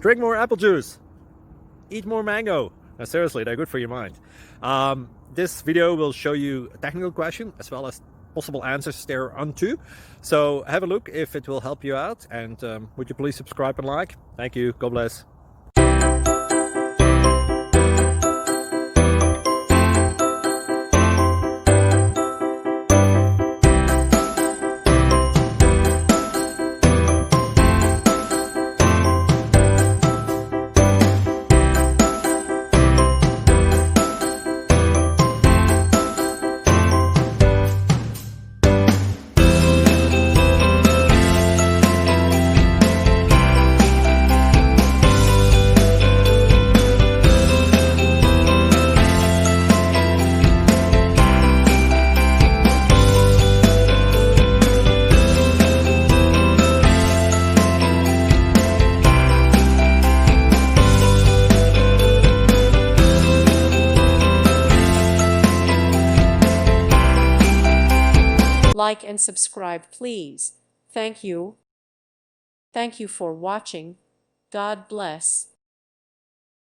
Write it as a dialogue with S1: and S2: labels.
S1: Drink more apple juice. Eat more mango. No, seriously, they're good for your mind. This video will show you a technical question as well as possible answers thereunto. So have a look if it will help you out, and would you please subscribe and like? Thank you. God bless.
S2: Like and subscribe, please. Thank you. Thank you for watching. God bless.